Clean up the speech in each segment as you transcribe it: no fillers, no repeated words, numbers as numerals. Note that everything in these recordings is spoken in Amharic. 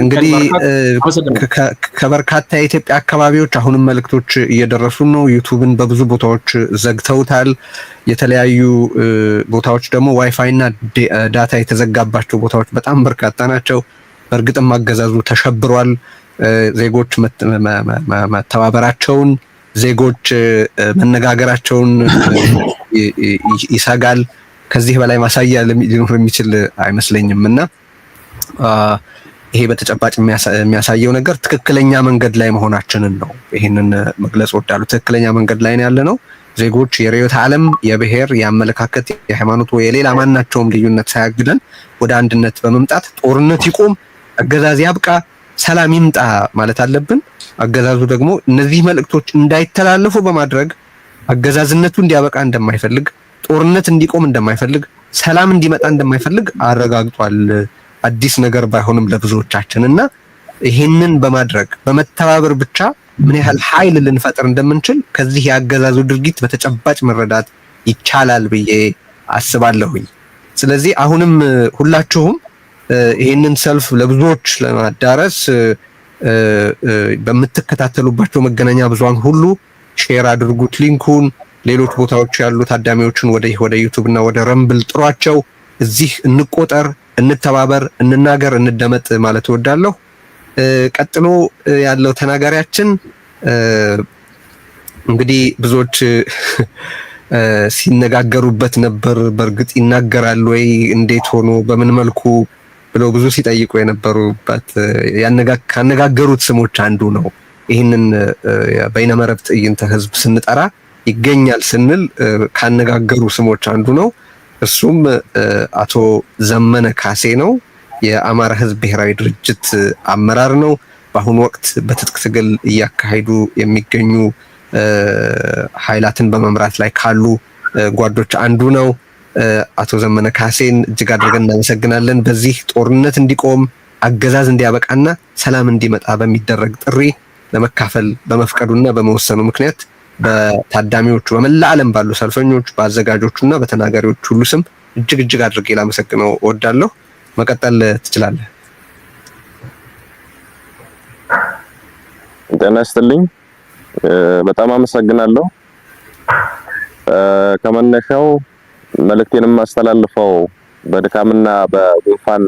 እንግዲህ ከበርካታ የኢትዮጵያ አካባቢዎች አሁንም መልእክቶች እየደረሱ ነው። ዩቲዩብን በብዙ ቦታዎች ዘግተውታል። የተለያዩ ቦታዎች ደግሞ ዋይፋይ እና ዳታ የተዘጋባቸው ቦታዎች በጣም በርካታ ናቸው። በእርግጥም አገዛዙ ተሸብሯል። ዜጎች መተባበራቸውን፣ ዜጎች መነጋገራቸውን ይሰጋል። ከዚህ በላይ ማሳያ ሊኖር የሚችል አይመስለኝም እና ይሄ በተጨባጭ የሚያሳየው ነገር ትክክለኛ መንገድ ላይ መሆናችንን ነው። ይሄንን መግለጽ ወዳለሁ። ትክክለኛ መንገድ ላይ ነው ያለነው። ዜጎች የርዕዮተ ዓለም፣ የብሔር፣ የአመለካከት፣ የሃይማኖት ወይ የሌላ ማናቸውም ልዩነት ሳያግደን ወደ አንድነት በመምጣት ጦርነት ይቆም፣ አገዛዝ ያብቃ፣ ሰላም ይምጣ ማለት አለብን። አገዛዙ ደግሞ እነዚህ መልእክቶች እንዳይተላለፉ በማድረግ አገዛዝነቱ እንዲያበቃ እንደማይፈልግ፣ ጦርነት እንዲቆም እንደማይፈልግ፣ ሰላም እንዲመጣ እንደማይፈልግ አረጋግጧል። አዲስ ነገር ባይሆንም ለብዙዎቻችን እና ይሄንን በማድረግ በመተባበር ብቻ ምን ያህል ኃይል ልንፈጥር እንደምንችል ከዚህ ያገዛዙ ድርጊት በተጨባጭ መረዳት ይቻላል ብዬ አስባለሁኝ። ስለዚህ አሁንም ሁላችሁም ይሄንን ሰልፍ ለብዙዎች ለማዳረስ በምትከታተሉባቸው መገናኛ ብዙሃን ሁሉ ሼር አድርጉት ሊንኩን። ሌሎች ቦታዎች ያሉ ታዳሚዎችን ወደ ዩቲዩብ እና ወደ ረምብል ጥሯቸው። እዚህ እንቆጠር፣ እንተባበር፣ እንናገር፣ እንደመጥ ማለት እወዳለሁ። ቀጥሎ ያለው ተናጋሪያችን እንግዲህ ብዙዎች ሲነጋገሩበት ነበር። በእርግጥ ይናገራል ወይ እንዴት ሆኖ በምን መልኩ ብለው ብዙ ሲጠይቁ የነበሩበት ካነጋገሩት ስሞች አንዱ ነው። ይህንን በይነመረብ ትዕይንተ ህዝብ ስንጠራ ይገኛል ስንል ካነጋገሩ ስሞች አንዱ ነው። እሱም አቶ ዘመነ ካሴ ነው። የአማራ ህዝብ ብሔራዊ ድርጅት አመራር ነው። በአሁኑ ወቅት በትጥቅ ትግል እያካሄዱ የሚገኙ ኃይላትን በመምራት ላይ ካሉ ጓዶች አንዱ ነው። አቶ ዘመነ ካሴን እጅግ አድርገን እናመሰግናለን። በዚህ ጦርነት እንዲቆም አገዛዝ እንዲያበቃና ሰላም እንዲመጣ በሚደረግ ጥሪ ለመካፈል በመፍቀዱና በመወሰኑ ምክንያት በታዳሚዎቹ በመላ ዓለም ባሉ ሰልፈኞች፣ በአዘጋጆቹና በተናጋሪዎቹ ሁሉ ስም እጅግ አድርጌ ላመሰግነው እወዳለሁ። መቀጠል ትችላለህ። ጤና ይስጥልኝ። በጣም አመሰግናለሁ። ከመነሻው መልእክቴንም ማስተላልፈው በድካምና በጉንፋን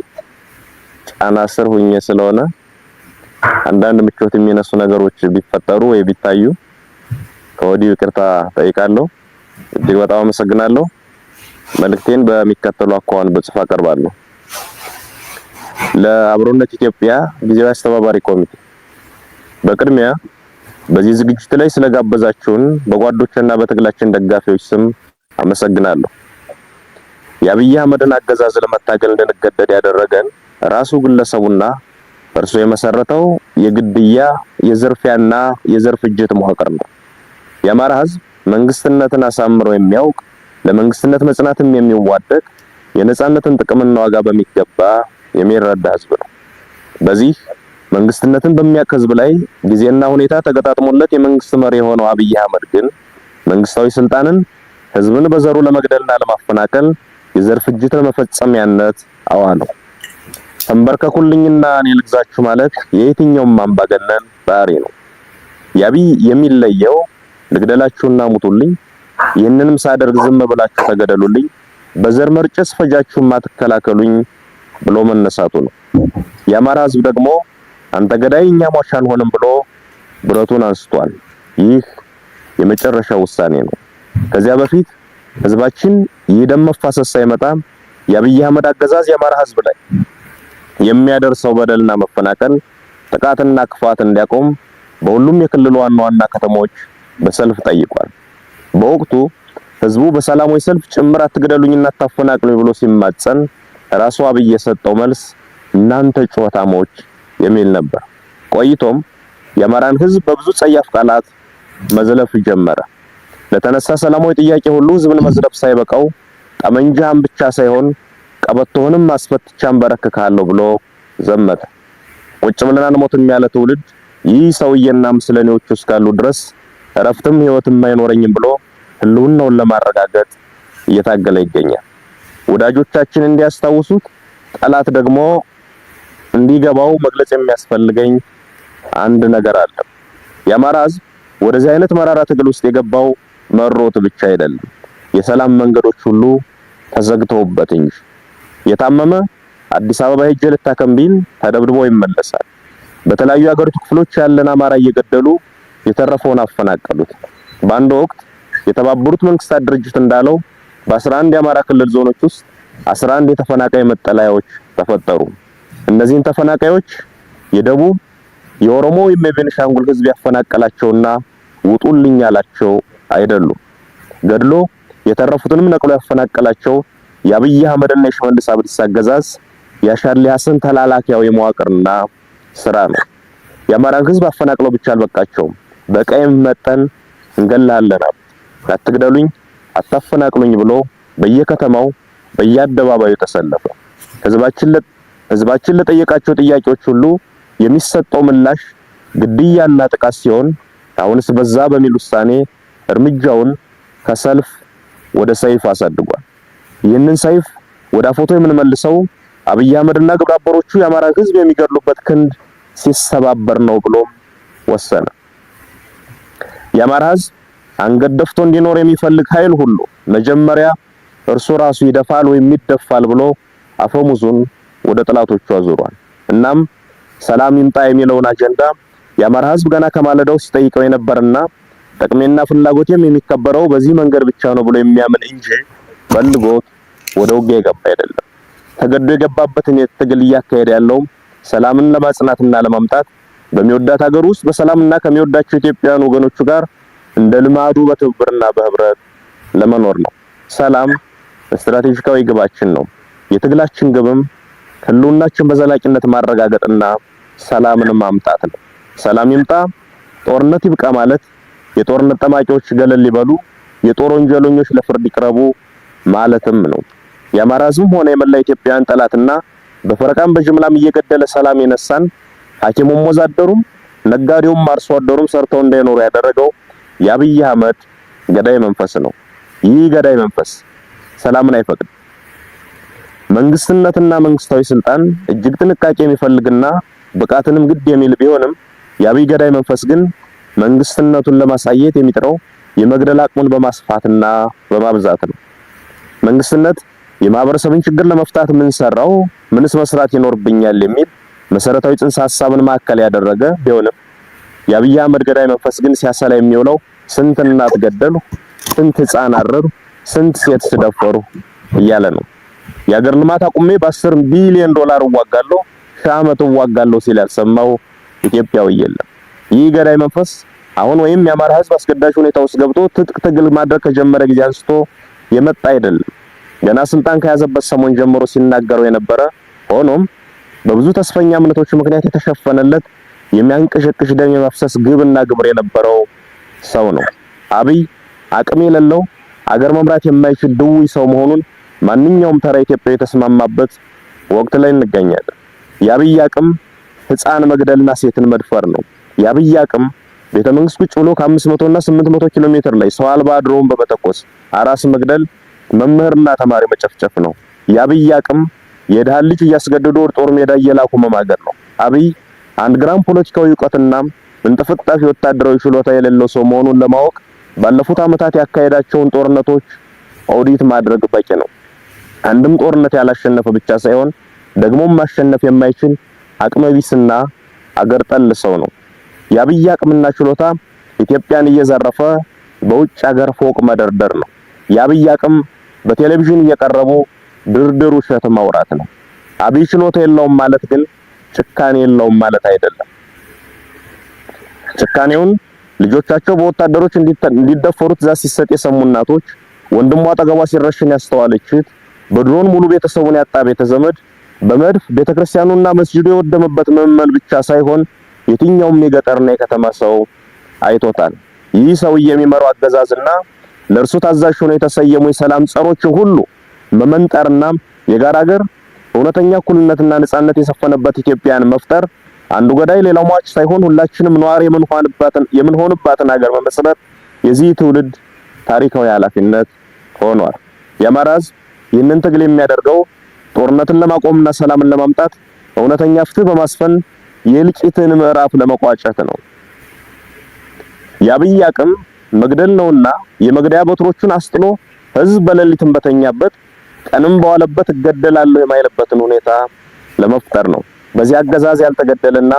ጫና ስር ሆኜ ስለሆነ አንዳንድ ምቾት የሚነሱ ነገሮች ቢፈጠሩ ወይ ቢታዩ ከወዲሁ ይቅርታ ጠይቃለሁ። እጅግ በጣም አመሰግናለሁ። መልእክቴን በሚከተሉ አኳኋን በጽፋ አቀርባለሁ። ለአብሮነት ኢትዮጵያ ጊዜያዊ አስተባባሪ ኮሚቴ፣ በቅድሚያ በዚህ ዝግጅት ላይ ስለጋበዛችሁን በጓዶችና በትግላችን ደጋፊዎች ስም አመሰግናለሁ። የአብይ አህመድን አገዛዝ ለመታገል እንድንገደድ ያደረገን ራሱ ግለሰቡና እርሱ የመሰረተው የግድያ የዝርፊያና የዘር ፍጅት መዋቅር ነው። የአማራ ህዝብ መንግስትነትን አሳምሮ የሚያውቅ ለመንግስትነት መጽናትም የሚዋደቅ የነጻነትን ጥቅምና ዋጋ በሚገባ የሚረዳ ህዝብ ነው። በዚህ መንግስትነትን በሚያውቅ ህዝብ ላይ ጊዜና ሁኔታ ተገጣጥሞለት የመንግስት መሪ የሆነው አብይ አህመድ ግን መንግስታዊ ስልጣንን ህዝብን በዘሩ ለመግደልና ለማፈናቀል የዘር ፍጅት ለመፈጸሚያነት አዋለው። ተንበርከኩልኝና እኔ ልግዛችሁ ማለት የየትኛውም አምባገነን ባህሪ ነው። የአብይ የሚለየው ልግደላችሁና ሙቱልኝ፣ ይህንንም ሳደርግ ዝም ብላችሁ ተገደሉልኝ፣ በዘር መርጨት ፈጃችሁ ማትከላከሉኝ ብሎ መነሳቱ ነው። የአማራ ህዝብ ደግሞ አንተ ገዳይ እኛ ሟች አንሆንም ብሎ ብረቱን አንስቷል። ይህ የመጨረሻው ውሳኔ ነው። ከዚያ በፊት ህዝባችን የደም መፋሰስ ሳይመጣ የአብይ አህመድ አገዛዝ የአማራ ህዝብ ላይ የሚያደርሰው በደልና መፈናቀል፣ ጥቃትና ክፋት እንዲያቆም በሁሉም የክልሉ ዋና ዋና ከተሞች በሰልፍ ጠይቋል። በወቅቱ ህዝቡ በሰላማዊ ሰልፍ ጭምር አትግደሉኝና አታፈናቅሉኝ ብሎ ሲማጸን ራሱ አብይ የሰጠው መልስ እናንተ ጩኸታሞች የሚል ነበር። ቆይቶም የአማራን ህዝብ በብዙ ጸያፍ ቃላት መዝለፍ ጀመረ። ለተነሳ ሰላማዊ ጥያቄ ሁሉ ህዝብን መዝለፍ ሳይበቃው ጠመንጃህን ብቻ ሳይሆን ቀበቶህንም አስፈትቻን በረክካለሁ ብሎ ዘመተ። ቁጭ ብለን አንሞትም ያለ ትውልድ ይህ ሰውዬና ምስለኔዎቹ እስካሉ ድረስ እረፍትም ህይወትም አይኖረኝም ብሎ ህልውናውን ለማረጋገጥ እየታገለ ይገኛል። ወዳጆቻችን እንዲያስታውሱት፣ ጠላት ደግሞ እንዲገባው መግለጽ የሚያስፈልገኝ አንድ ነገር አለ። የአማራ ህዝብ ወደዚህ አይነት መራራ ትግል ውስጥ የገባው መሮት ብቻ አይደለም፣ የሰላም መንገዶች ሁሉ ተዘግተውበት እንጂ። የታመመ አዲስ አበባ ሄጄ ልታከም ቢል ተደብድቦ ይመለሳል። በተለያዩ ሀገሪቱ ክፍሎች ያለን አማራ እየገደሉ የተረፈውን አፈናቀሉት። በአንድ ወቅት የተባበሩት መንግስታት ድርጅት እንዳለው በ11 የአማራ ክልል ዞኖች ውስጥ 11 የተፈናቃይ መጠለያዎች ተፈጠሩ። እነዚህን ተፈናቃዮች የደቡብ፣ የኦሮሞ ወይም የቤኒሻንጉል ህዝብ ያፈናቀላቸውና ውጡልኝ ያላቸው አይደሉም። ገድሎ የተረፉትንም ነቅሎ ያፈናቀላቸው የአብይ አህመድና የሽመልስ አብዲሳ አገዛዝ የአሻድሊ ሐሰን ተላላኪያዊ መዋቅርና ስራ ነው። የአማራን ህዝብ አፈናቅለው ብቻ አልበቃቸውም። በቀይም መጠን እንገላለን፣ አትግደሉኝ፣ አታፈናቅሉኝ ብሎ በየከተማው በየአደባባዩ ተሰለፈ። ህዝባችን ለጠየቃቸው ጥያቄዎች ሁሉ የሚሰጠው ምላሽ ግድያና ጥቃት ሲሆን አሁንስ በዛ በሚል ውሳኔ እርምጃውን ከሰልፍ ወደ ሰይፍ አሳድጓል። ይህንን ሰይፍ ወደ አፎቶ የምንመልሰው አብይ አህመድና ግብረ አበሮቹ የአማራ ህዝብ የሚገድሉበት ክንድ ሲሰባበር ነው ብሎ ወሰነ። የአማራ ህዝብ አንገት ደፍቶ እንዲኖር የሚፈልግ ኃይል ሁሉ መጀመሪያ እርሱ ራሱ ይደፋል ወይም ይደፋል ብሎ አፈሙዙን ወደ ጠላቶቹ አዙሯል። እናም ሰላም ይምጣ የሚለውን አጀንዳ የአማራ ህዝብ ገና ከማለዳው ሲጠይቀው የነበረና ጥቅሜና ፍላጎቴም የሚከበረው በዚህ መንገድ ብቻ ነው ብሎ የሚያምን እንጂ ፈልጎት ወደ ውጊያ የገባ አይደለም። ተገዶ የገባበትን ትግል እያካሄደ ያለው ሰላምን ለማጽናትና ለማምጣት በሚወዳት ሀገር ውስጥ በሰላምና ከሚወዳቸው ኢትዮጵያውያን ወገኖቹ ጋር እንደ ልማዱ በትብብርና በህብረት ለመኖር ነው። ሰላም ስትራቴጂካዊ ግባችን ነው። የትግላችን ግብም ህልውናችን በዘላቂነት ማረጋገጥና ሰላምን ማምጣት ነው። ሰላም ይምጣ፣ ጦርነት ይብቃ ማለት የጦርነት ጠማቂዎች ገለል ይበሉ፣ የጦር ወንጀለኞች ለፍርድ ይቅረቡ ማለትም ነው። የአማራ ህዝብም ሆነ የመላ ኢትዮጵያውያን ጠላትና በፈረቃም በጅምላም እየገደለ ሰላም የነሳን ሐኪሙም ወዛደሩም ነጋዴውም አርሶ አደሩም ሰርተው እንዳይኖሩ ያደረገው የአብይ አህመድ ገዳይ መንፈስ ነው። ይህ ገዳይ መንፈስ ሰላምን አይፈቅድም። መንግስትነትና መንግስታዊ ስልጣን እጅግ ጥንቃቄ የሚፈልግና ብቃትንም ግድ የሚል ቢሆንም የአብይ ገዳይ መንፈስ ግን መንግስትነቱን ለማሳየት የሚጥረው የመግደል አቅሙን በማስፋትና በማብዛት ነው። መንግስትነት የማህበረሰብን ችግር ለመፍታት ምን ሰራው፣ ምንስ መስራት ይኖርብኛል የሚል መሰረታዊ ጽንሰ ሐሳብን ማዕከል ያደረገ ቢሆንም የአብይ አህመድ ገዳይ መንፈስ ግን ሲያሰላ የሚውለው ስንት እናት ገደሉ፣ ስንት ህፃን አረዱ፣ ስንት ሴት ስደፈሩ እያለ ነው። የሀገር ልማት አቁሜ በ10 ቢሊዮን ዶላር እዋጋለሁ፣ ሺህ ዓመት እዋጋለሁ ሲል ያልሰማው ኢትዮጵያዊ የለም። ይህ ገዳይ መንፈስ አሁን ወይም የአማራ ህዝብ አስገዳጅ ሁኔታ ውስጥ ገብቶ ትጥቅ ትግል ማድረግ ከጀመረ ጊዜ አንስቶ የመጣ አይደለም። ገና ስልጣን ከያዘበት ሰሞን ጀምሮ ሲናገረው የነበረ ሆኖም በብዙ ተስፈኛ እምነቶች ምክንያት የተሸፈነለት የሚያንቀሸቅሽ ደም የማፍሰስ ግብና ግብር የነበረው ሰው ነው። አብይ አቅም የሌለው አገር መምራት የማይችል ድውይ ሰው መሆኑን ማንኛውም ተራ ኢትዮጵያዊ የተስማማበት ወቅት ላይ እንገኛለን። የአብይ አቅም ህፃን መግደልና ሴትን መድፈር ነው። የአብይ አቅም ቤተ መንግስት ቁጭ ብሎ ከ500 እና 800 ኪሎ ሜትር ላይ ሰው አልባ ድሮን በመተኮስ አራስ መግደል፣ መምህርና ተማሪ መጨፍጨፍ ነው። የአብይ አቅም የድሃ ልጅ እያስገደዱ ወደ ጦር ሜዳ እየላኩ መማገር ነው። አብይ 1 ግራም ፖለቲካዊ ዕውቀትና እንጥፍጣፊ ወታደራዊ ችሎታ የሌለው ሰው መሆኑን ለማወቅ ባለፉት ዓመታት ያካሄዳቸውን ጦርነቶች ኦዲት ማድረግ በቂ ነው። አንድም ጦርነት ያላሸነፈ ብቻ ሳይሆን ደግሞም ማሸነፍ የማይችል አቅመቢስና አገር ጠል ሰው ነው። የአብይ አቅምና ችሎታ ኢትዮጵያን እየዘረፈ በውጭ ሀገር ፎቅ መደርደር ነው። የአብይ አቅም በቴሌቪዥን እየቀረቡ ድርድር ውሸት ማውራት ነው። አብይ ችሎታ የለውም ማለት ግን ጭካኔ የለውም ማለት አይደለም። ጭካኔውን ልጆቻቸው በወታደሮች እንዲደፈሩ ትዕዛዝ ሲሰጥ የሰሙ እናቶች፣ ወንድሟ አጠገቧ ሲረሽን ያስተዋለች እህት፣ በድሮን ሙሉ ቤተሰቡን ያጣ ቤተዘመድ፣ በመድፍ ቤተክርስቲያኑና መስጂዱ የወደመበት ምዕመን ብቻ ሳይሆን የትኛውም የገጠርና የከተማ ሰው አይቶታል። ይህ ሰውዬ የሚመራው አገዛዝና ለእርሱ ታዛዥ ሆነው የተሰየሙ የሰላም ጸሮችን ሁሉ መመንጠርና የጋራ ሀገር እውነተኛ እኩልነትና ነጻነት የሰፈነበት ኢትዮጵያን መፍጠር አንዱ ገዳይ ሌላው ሟች ሳይሆን ሁላችንም ነዋሪ የምንሆንባትን ሀገር መመስረት የዚህ ትውልድ ታሪካዊ ኃላፊነት ሆኗል። የአማራ ሕዝብ ይህንን ትግል የሚያደርገው ጦርነትን ለማቆምና ሰላምን ለማምጣት እውነተኛ ፍትህ በማስፈን የእልቂትን ምዕራፍ ለመቋጨት ነው። የአብይ አቅም መግደል ነውና የመግደያ በትሮቹን አስጥሎ ህዝብ በሌሊትም በተኛበት ቀንም በዋለበት እገደላለሁ የማይልበትን ሁኔታ ለመፍጠር ነው። በዚህ አገዛዝ ያልተገደለና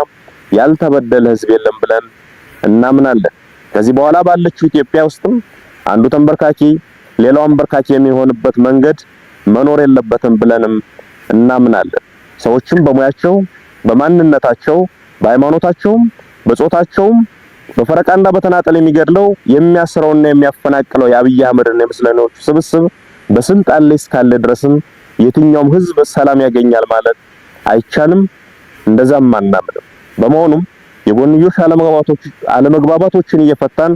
ያልተበደለ ህዝብ የለም ብለን እናምናለን። ከዚህ በኋላ ባለችው ኢትዮጵያ ውስጥም አንዱ ተንበርካኪ ሌላው አንበርካኪ የሚሆንበት መንገድ መኖር የለበትም ብለንም እናምናለን። ሰዎችም በሙያቸው፣ በማንነታቸው፣ በሃይማኖታቸውም፣ በጾታቸውም በፈረቃና በተናጠል የሚገድለው የሚያስረውና የሚያፈናቅለው የአብይ አህመድና የምስለኔዎቹ ስብስብ በስልጣን ላይ እስካለ ድረስም የትኛውም ህዝብ ሰላም ያገኛል ማለት አይቻልም። እንደዛም አናምንም። በመሆኑም የጎንዮሽ አለመግባባቶችን እየፈታን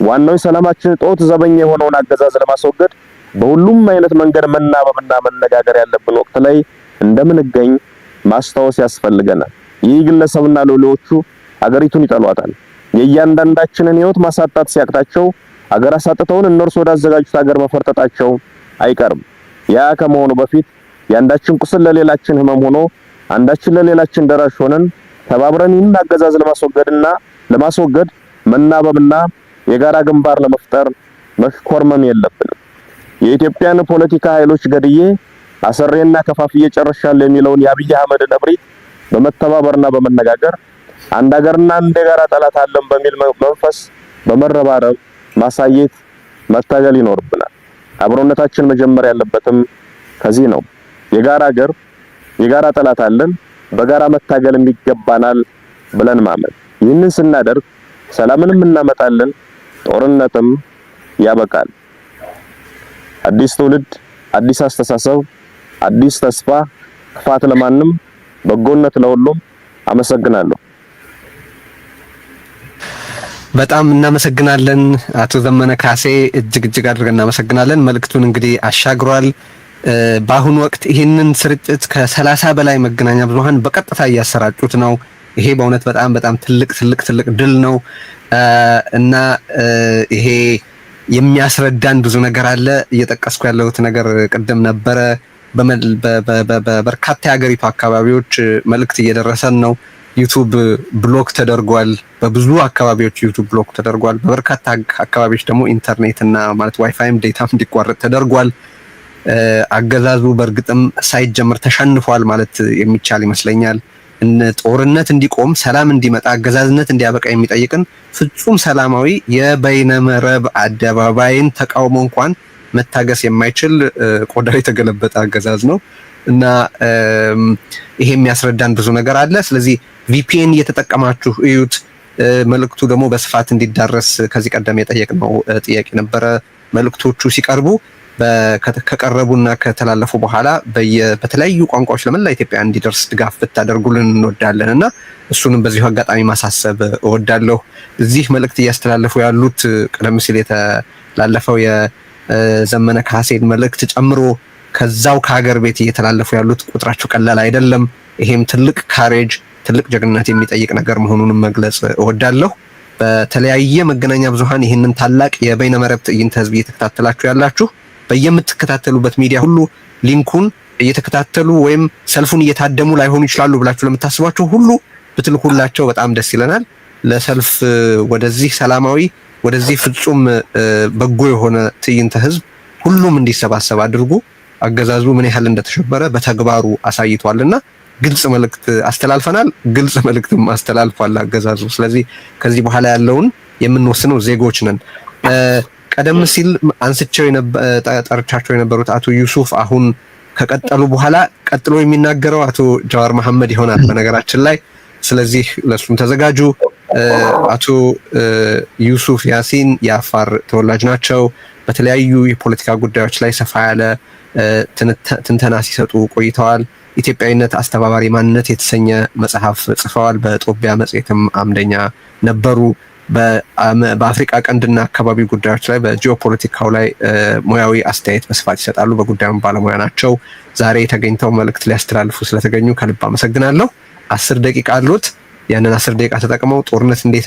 ዋናው የሰላማችን ጦት ዘበኛ የሆነውን አገዛዝ ለማስወገድ በሁሉም አይነት መንገድ መናበብና መነጋገር ያለብን ወቅት ላይ እንደምንገኝ ማስታወስ ያስፈልገናል። ይህ ግለሰብና ሎሌዎቹ አገሪቱን ይጠሏታል። የእያንዳንዳችንን ህይወት ማሳጣት ሲያቅታቸው አገር አሳጥተውን እነርሱ ወዳዘጋጁት ሀገር መፈርጠጣቸው አይቀርም። ያ ከመሆኑ በፊት የአንዳችን ቁስል ለሌላችን ህመም ሆኖ አንዳችን ለሌላችን ደራሽ ሆነን ተባብረን ይህን አገዛዝ ለማስወገድ መናበብና የጋራ ግንባር ለመፍጠር መሽኮርመም የለብንም። የኢትዮጵያን ፖለቲካ ኃይሎች ገድዬ አሰሬና ከፋፍዬ ጨርሻለሁ የሚለውን የአብይ አህመድን እብሪት በመተባበርና በመነጋገር አንድ ሀገርና አንድ የጋራ ጠላት አለን በሚል መንፈስ በመረባረብ ማሳየት መታገል ይኖርብናል። አብሮነታችን መጀመር ያለበትም ከዚህ ነው። የጋራ ሀገር የጋራ ጠላት አለን፣ በጋራ መታገል ይገባናል ብለን ማመን። ይህንን ስናደርግ ሰላምንም እናመጣለን፣ ጦርነትም ያበቃል። አዲስ ትውልድ፣ አዲስ አስተሳሰብ፣ አዲስ ተስፋ። ክፋት ለማንም፣ በጎነት ለሁሉም። አመሰግናለሁ። በጣም እናመሰግናለን አቶ ዘመነ ካሴ፣ እጅግ አድርገን እናመሰግናለን። መልእክቱን እንግዲህ አሻግሯል። በአሁኑ ወቅት ይህንን ስርጭት ከ30 በላይ መገናኛ ብዙሃን በቀጥታ እያሰራጩት ነው። ይሄ በእውነት በጣም ትልቅ ድል ነው እና ይሄ የሚያስረዳን ብዙ ነገር አለ። እየጠቀስኩ ያለሁት ነገር ቅድም ነበረ። በበርካታ የሀገሪቱ አካባቢዎች መልእክት እየደረሰን ነው። ዩቱብ ብሎክ ተደርጓል። በብዙ አካባቢዎች ዩቱብ ብሎክ ተደርጓል። በበርካታ አካባቢዎች ደግሞ ኢንተርኔት እና ማለት ዋይፋይም ዴታም እንዲቋረጥ ተደርጓል። አገዛዙ በእርግጥም ሳይጀምር ተሸንፏል ማለት የሚቻል ይመስለኛል። ጦርነት እንዲቆም፣ ሰላም እንዲመጣ፣ አገዛዝነት እንዲያበቃ የሚጠይቅን ፍጹም ሰላማዊ የበይነመረብ አደባባይን ተቃውሞ እንኳን መታገስ የማይችል ቆዳው የተገለበጠ አገዛዝ ነው እና ይሄ የሚያስረዳን ብዙ ነገር አለ። ስለዚህ ቪፒኤን እየተጠቀማችሁ እዩት። መልእክቱ ደግሞ በስፋት እንዲዳረስ ከዚህ ቀደም የጠየቅነው ጥያቄ ነበረ። መልእክቶቹ ሲቀርቡ ከቀረቡና ከተላለፉ በኋላ በተለያዩ ቋንቋዎች ለመላ ኢትዮጵያ እንዲደርስ ድጋፍ ብታደርጉልን እንወዳለን እና እሱንም በዚሁ አጋጣሚ ማሳሰብ እወዳለሁ። እዚህ መልእክት እያስተላለፉ ያሉት ቀደም ሲል የተላለፈው የዘመነ ካሴን መልእክት ጨምሮ ከዛው ከሀገር ቤት እየተላለፉ ያሉት ቁጥራቸው ቀላል አይደለም። ይሄም ትልቅ ካሬጅ፣ ትልቅ ጀግንነት የሚጠይቅ ነገር መሆኑንም መግለጽ እወዳለሁ። በተለያየ መገናኛ ብዙሃን ይህንን ታላቅ የበይነመረብ ትዕይንተ ህዝብ እየተከታተላችሁ ያላችሁ በየምትከታተሉበት ሚዲያ ሁሉ ሊንኩን እየተከታተሉ ወይም ሰልፉን እየታደሙ ላይሆኑ ይችላሉ ብላችሁ ለምታስቧቸው ሁሉ ብትልኩላቸው በጣም ደስ ይለናል። ለሰልፍ ወደዚህ ሰላማዊ ወደዚህ ፍጹም በጎ የሆነ ትዕይንተ ህዝብ ሁሉም እንዲሰባሰብ አድርጉ። አገዛዙ ምን ያህል እንደተሸበረ በተግባሩ አሳይቷልና ግልጽ መልእክት አስተላልፈናል። ግልጽ መልእክትም አስተላልፏል አገዛዙ። ስለዚህ ከዚህ በኋላ ያለውን የምንወስነው ዜጎች ነን። ቀደም ሲል ጠርቻቸው የነበሩት አቶ ዩሱፍ አሁን ከቀጠሉ በኋላ ቀጥሎ የሚናገረው አቶ ጃዋር መሐመድ ይሆናል በነገራችን ላይ። ስለዚህ ለሱም ተዘጋጁ። አቶ ዩሱፍ ያሲን የአፋር ተወላጅ ናቸው። በተለያዩ የፖለቲካ ጉዳዮች ላይ ሰፋ ያለ ትንተና ሲሰጡ ቆይተዋል። ኢትዮጵያዊነት አስተባባሪ ማንነት የተሰኘ መጽሐፍ ጽፈዋል። በጦቢያ መጽሔትም አምደኛ ነበሩ። በአፍሪካ ቀንድና አካባቢ ጉዳዮች ላይ በጂኦፖለቲካው ላይ ሙያዊ አስተያየት በስፋት ይሰጣሉ። በጉዳዩም ባለሙያ ናቸው። ዛሬ ተገኝተው መልእክት ሊያስተላልፉ ስለተገኙ ከልብ አመሰግናለሁ። 10 ደቂቃ አሉት። ያንን 10 ደቂቃ ተጠቅመው ጦርነት እንዴት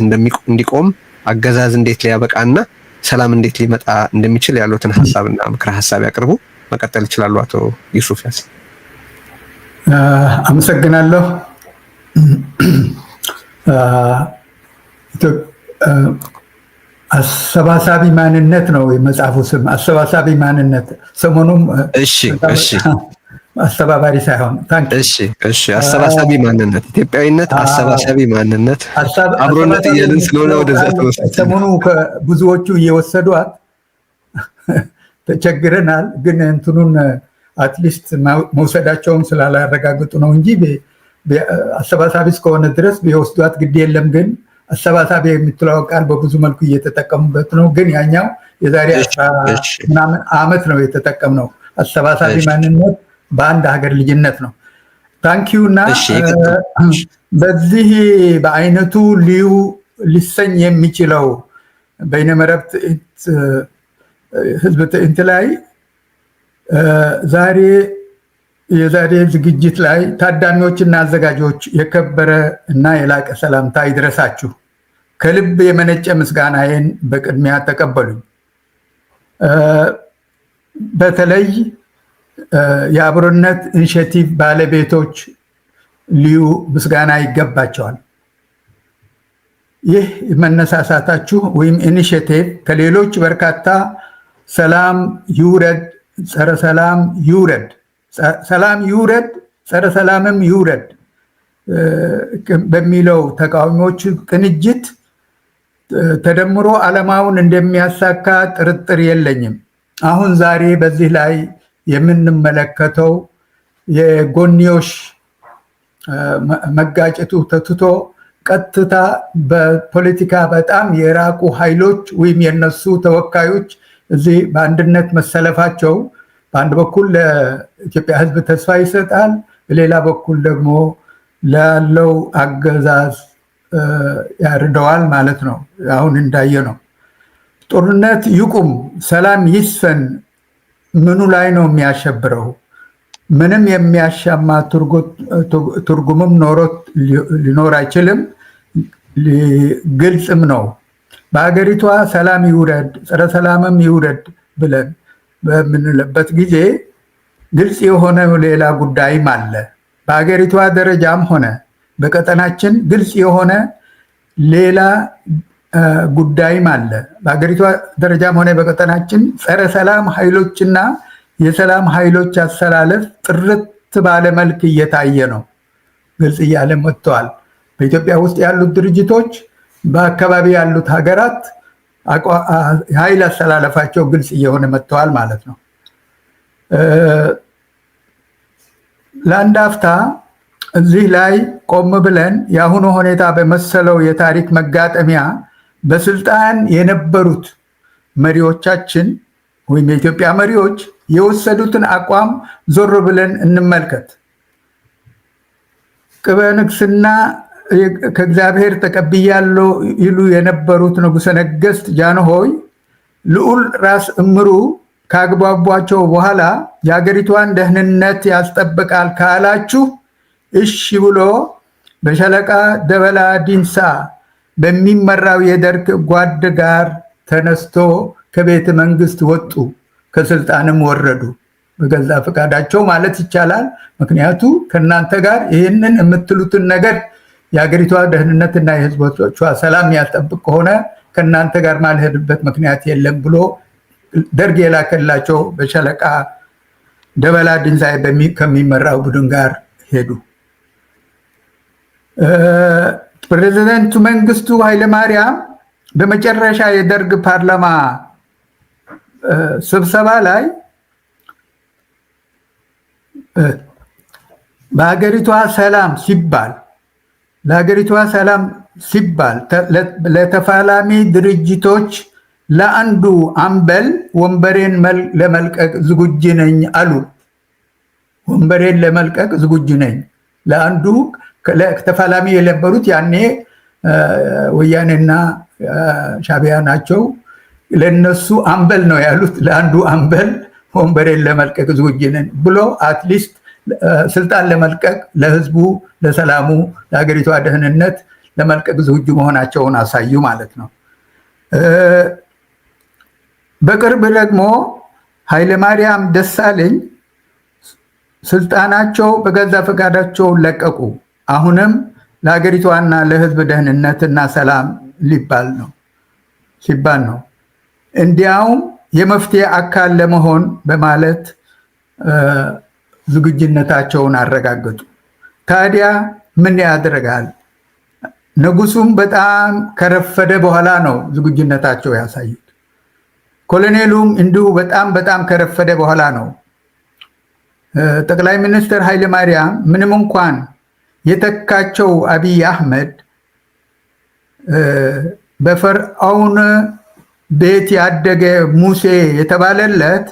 እንዲቆም፣ አገዛዝ እንዴት ሊያበቃና ሰላም እንዴት ሊመጣ እንደሚችል ያሉትን ሀሳብና ምክረ ሀሳብ ያቅርቡ። መቀጠል ይችላሉ አቶ ዩሱፍ ያሲን። አመሰግናለሁ። አሰባሳቢ ማንነት ነው የመጽሐፉ ስም፣ አሰባሳቢ ማንነት። ሰሞኑም አስተባባሪ ሳይሆን እሺ፣ አሰባሳቢ ማንነት፣ ኢትዮጵያዊነት፣ አሰባሳቢ ማንነት፣ አብሮነት እያልን ስለሆነ ወደዛ ተወሰደ። ሰሞኑ ብዙዎቹ እየወሰዷት ተቸግረናል። ግን እንትኑን አትሊስት መውሰዳቸውን ስላላረጋግጡ ነው እንጂ አሰባሳቢ እስከሆነ ድረስ ቢወስዷት ግድ የለም። ግን አሰባሳቢ የምትለው ቃል በብዙ መልኩ እየተጠቀሙበት ነው። ግን ያኛው የዛሬ ምናምን ዓመት ነው የተጠቀምነው። አሰባሳቢ ማንነት በአንድ ሀገር ልጅነት ነው። ታንኪዩ። እና በዚህ በአይነቱ ሊሰኝ የሚችለው በይነመረብ ህዝብ ትዕይንት ላይ የዛሬ ዝግጅት ላይ ታዳሚዎችና አዘጋጆች የከበረ እና የላቀ ሰላምታ ይድረሳችሁ። ከልብ የመነጨ ምስጋናዬን በቅድሚያ ተቀበሉኝ። በተለይ የአብሮነት ኢኒሼቲቭ ባለቤቶች ልዩ ምስጋና ይገባቸዋል። ይህ መነሳሳታችሁ ወይም ኢኒሼቲቭ ከሌሎች በርካታ ሰላም ይውረድ፣ ጸረ ሰላም ይውረድ፣ ሰላም ይውረድ፣ ጸረ ሰላምም ይውረድ በሚለው ተቃዋሚዎች ቅንጅት ተደምሮ ዓላማውን እንደሚያሳካ ጥርጥር የለኝም። አሁን ዛሬ በዚህ ላይ የምንመለከተው የጎንዮሽ መጋጨቱ ተትቶ ቀጥታ በፖለቲካ በጣም የራቁ ኃይሎች ወይም የነሱ ተወካዮች እዚህ በአንድነት መሰለፋቸው በአንድ በኩል ለኢትዮጵያ ሕዝብ ተስፋ ይሰጣል፣ በሌላ በኩል ደግሞ ላለው አገዛዝ ያርደዋል ማለት ነው። አሁን እንዳየ ነው። ጦርነት ይቁም፣ ሰላም ይስፈን ምኑ ላይ ነው የሚያሸብረው? ምንም የሚያሻማ ትርጉምም ኖሮት ሊኖር አይችልም። ግልጽም ነው። በሀገሪቷ ሰላም ይውረድ፣ ጸረ ሰላምም ይውረድ ብለን በምንልበት ጊዜ ግልጽ የሆነ ሌላ ጉዳይም አለ። በሀገሪቷ ደረጃም ሆነ በቀጠናችን ግልጽ የሆነ ሌላ ጉዳይም አለ። በሀገሪቷ ደረጃም ሆነ በቀጠናችን ጸረ ሰላም ኃይሎችና የሰላም ኃይሎች አሰላለፍ ጥርት ባለ መልክ እየታየ ነው። ግልጽ እያለ መጥተዋል። በኢትዮጵያ ውስጥ ያሉት ድርጅቶች፣ በአካባቢ ያሉት ሀገራት ኃይል አሰላለፋቸው ግልጽ እየሆነ መጥተዋል ማለት ነው። ለአንድ አፍታ እዚህ ላይ ቆም ብለን የአሁኑ ሁኔታ በመሰለው የታሪክ መጋጠሚያ በስልጣን የነበሩት መሪዎቻችን ወይም የኢትዮጵያ መሪዎች የወሰዱትን አቋም ዞር ብለን እንመልከት። ቅበ ንግስና ከእግዚአብሔር ተቀብያለሁ ይሉ የነበሩት ንጉሠ ነገሥት ጃንሆይ ልዑል ራስ እምሩ ካግባቧቸው በኋላ የሀገሪቷን ደህንነት ያስጠብቃል ካላችሁ እሺ ብሎ በሻለቃ ደበላ ዲንሳ በሚመራው የደርግ ጓድ ጋር ተነስቶ ከቤተ መንግስት ወጡ፣ ከስልጣንም ወረዱ። በገዛ ፈቃዳቸው ማለት ይቻላል። ምክንያቱ ከእናንተ ጋር ይህንን የምትሉትን ነገር የሀገሪቷ ደህንነትና የህዝቦቿ ሰላም ያስጠብቅ ከሆነ ከእናንተ ጋር ማልሄድበት ምክንያት የለም ብሎ ደርግ የላከላቸው በሻለቃ ደበላ ዲንሳይ ከሚመራው ቡድን ጋር ሄዱ። ፕሬዚደንቱ መንግስቱ ኃይለማርያም በመጨረሻ የደርግ ፓርላማ ስብሰባ ላይ ለሀገሪቷ ሰላም ሲባል ለተፋላሚ ድርጅቶች ለአንዱ አምበል ወንበሬን ለመልቀቅ ዝግጁ ነኝ አሉ። ወንበሬን ለመልቀቅ ዝግጁ ነኝ ለአንዱ ተፋላሚ የነበሩት ያኔ ወያኔና ሻዕቢያ ናቸው። ለነሱ አምበል ነው ያሉት። ለአንዱ አምበል ወንበሬን ለመልቀቅ ዝግጁ ነኝ ብሎ አትሊስት ስልጣን ለመልቀቅ ለህዝቡ፣ ለሰላሙ፣ ለሀገሪቷ ደህንነት ለመልቀቅ ዝግጁ መሆናቸውን አሳዩ ማለት ነው። በቅርብ ደግሞ ኃይለማርያም ደሳለኝ ስልጣናቸው በገዛ ፈቃዳቸው ለቀቁ። አሁንም ለሀገሪቷና ለህዝብ ደህንነትና ሰላም ሲባል ነው። እንዲያውም የመፍትሄ አካል ለመሆን በማለት ዝግጁነታቸውን አረጋገጡ። ታዲያ ምን ያደርጋል? ንጉሱም በጣም ከረፈደ በኋላ ነው ዝግጁነታቸው ያሳዩት። ኮሎኔሉም እንዲሁ በጣም ከረፈደ በኋላ ነው። ጠቅላይ ሚኒስትር ኃይለ ማርያም ምንም እንኳን የተካቸው አብይ አህመድ በፈርዖን ቤት ያደገ ሙሴ የተባለለት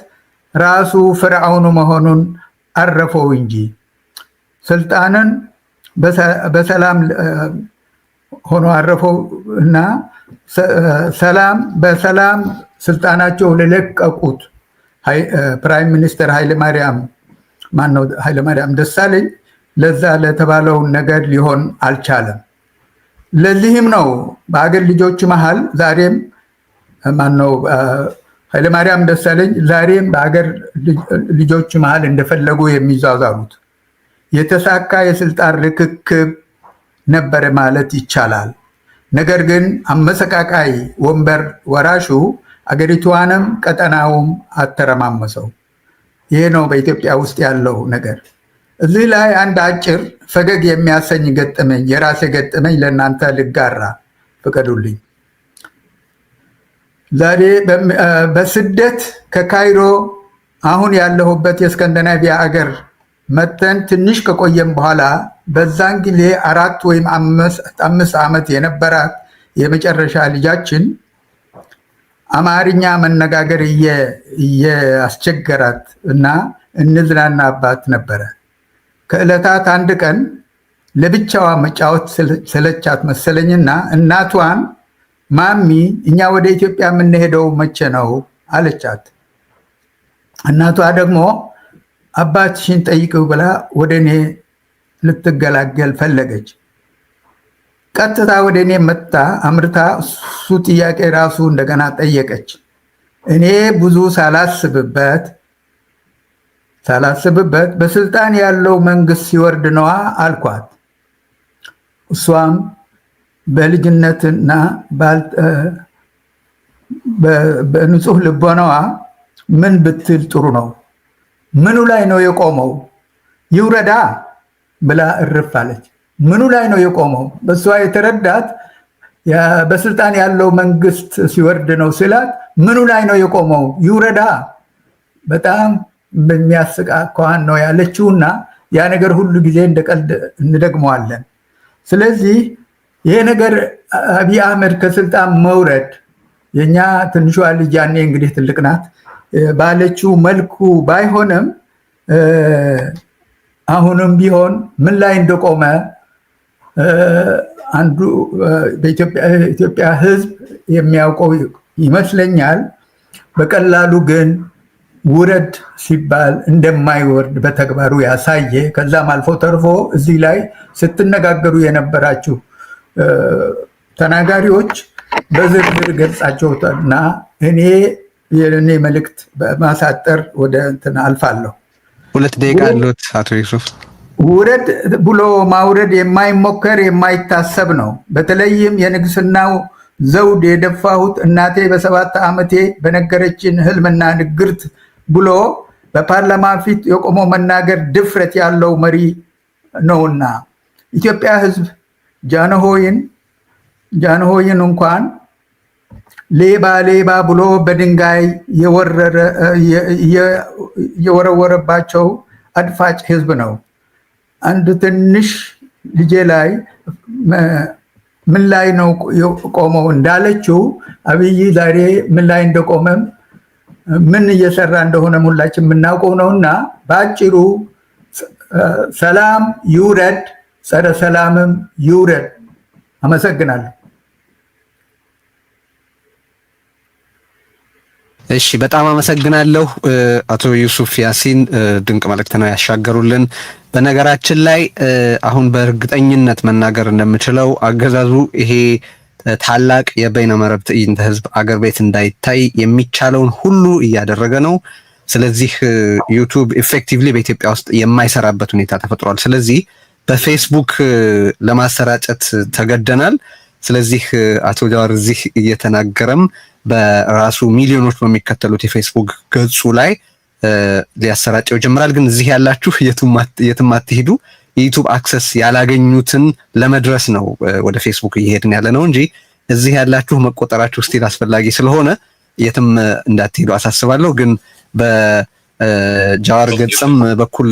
ራሱ ፈርዖን መሆኑን አረፈው እንጂ ስልጣንን በሰላም ሆኖ አረፈው እና በሰላም ስልጣናቸው ለለቀቁት ፕራይም ሚኒስተር ኃይለማርያም ደሳለኝ ለዛ ለተባለውን ነገር ሊሆን አልቻለም። ለዚህም ነው በአገር ልጆች መሃል ዛሬም ኃይለማርያም ደሳለኝ ዛሬም በአገር ልጆች መሃል እንደፈለጉ የሚዟዟሩት። የተሳካ የስልጣን ርክክብ ነበረ ማለት ይቻላል። ነገር ግን አመሰቃቃይ ወንበር ወራሹ አገሪቷንም ቀጠናውም አተረማመሰው። ይሄ ነው በኢትዮጵያ ውስጥ ያለው ነገር። እዚህ ላይ አንድ አጭር ፈገግ የሚያሰኝ ገጠመኝ የራሴ ገጠመኝ ለእናንተ ልጋራ ፍቀዱልኝ። ዛሬ በስደት ከካይሮ አሁን ያለሁበት የስካንዲናቪያ አገር መተን ትንሽ ከቆየም በኋላ በዛን ጊዜ 4 ወይም 5 ዓመት የነበራት የመጨረሻ ልጃችን አማርኛ መነጋገር እያስቸገራት እና እንዝናናባት ነበረ። ከዕለታት አንድ ቀን ለብቻዋ መጫወት ሰለቻት መሰለኝና እናቷን ማሚ እኛ ወደ ኢትዮጵያ የምንሄደው መቼ ነው አለቻት። እናቷ ደግሞ አባትሽን ጠይቂው ብላ ወደ እኔ ልትገላገል ፈለገች። ቀጥታ ወደ እኔ መጣ አምርታ እሱ ጥያቄ ራሱ እንደገና ጠየቀች። እኔ ብዙ ሳላስብበት በስልጣን ያለው መንግስት ሲወርድ ነዋ አልኳት። እሷም በልጅነትና በንጹህ ልቦናዋ ምን ብትል ጥሩ ነው? ምኑ ላይ ነው የቆመው? ይውረዳ ብላ እርፍ አለች። ምኑ ላይ ነው የቆመው? በሷ የተረዳት በስልጣን ያለው መንግስት ሲወርድ ነው ስላት ምኑ ላይ ነው የቆመው? ይውረዳ። በጣም በሚያስቅ አኳኋን ነው ያለችውና ያ ነገር ሁሉ ጊዜ እንደቀልድ እንደግመዋለን። ስለዚህ ይሄ ነገር አብይ አህመድ ከስልጣን መውረድ የኛ ትንሿ ልጅ ያኔ እንግዲህ ትልቅ ናት ባለችው መልኩ ባይሆንም አሁንም ቢሆን ምን ላይ እንደቆመ አንዱ በኢትዮጵያ ሕዝብ የሚያውቀው ይመስለኛል። በቀላሉ ግን ውረድ ሲባል እንደማይወርድ በተግባሩ ያሳየ፣ ከዛም አልፎ ተርፎ እዚህ ላይ ስትነጋገሩ የነበራችሁ ተናጋሪዎች በዝርዝር ገልጻቸውና የኔ መልእክት በማሳጠር ወደ እንትን አልፋለሁ። 2 ደቂቃ አሉት አቶ ዩሱፍ። ውረድ ብሎ ማውረድ የማይሞከር የማይታሰብ ነው። በተለይም የንግስናው ዘውድ የደፋሁት እናቴ በ7 ዓመቴ በነገረችን ህልምና ንግርት ብሎ በፓርላማ ፊት የቆሞ መናገር ድፍረት ያለው መሪ ነውና ኢትዮጵያ ህዝብ ጃንሆይን እንኳን ሌባ ብሎ በድንጋይ የወረወረባቸው አድፋጭ ህዝብ ነው። አንድ ትንሽ ልጄ ላይ ምን ላይ ነው ቆመው እንዳለችው አብይ ዛሬ ምን ላይ እንደቆመም ምን እየሰራ እንደሆነ ሁላችን የምናውቀው ነውና በአጭሩ ሰላም ይውረድ፣ ጸረ ሰላምም ይውረድ። አመሰግናለሁ። እሺ፣ በጣም አመሰግናለሁ አቶ ዩሱፍ ያሲን፣ ድንቅ መልእክት ነው ያሻገሩልን። በነገራችን ላይ አሁን በእርግጠኝነት መናገር እንደምችለው አገዛዙ ይሄ ታላቅ የበይነመረብ ትዕይንተ ህዝብ አገር ቤት እንዳይታይ የሚቻለውን ሁሉ እያደረገ ነው። ስለዚህ ዩቲዩብ ኢፌክቲቭሊ በኢትዮጵያ ውስጥ የማይሰራበት ሁኔታ ተፈጥሯል። ስለዚህ በፌስቡክ ለማሰራጨት ተገደናል። ስለዚህ አቶ ጃዋር እዚህ እየተናገረም በራሱ ሚሊዮኖች በሚከተሉት የፌስቡክ ገጹ ላይ ሊያሰራጨው ጀምራል። ግን እዚህ ያላችሁ የትም አትሄዱ፣ የዩቲዩብ አክሰስ ያላገኙትን ለመድረስ ነው ወደ ፌስቡክ እየሄድን ያለ ነው እንጂ እዚህ ያላችሁ መቆጠራችሁ ስቲል አስፈላጊ ስለሆነ የትም እንዳትሄዱ አሳስባለሁ። ግን በጃዋር ገጽም በኩል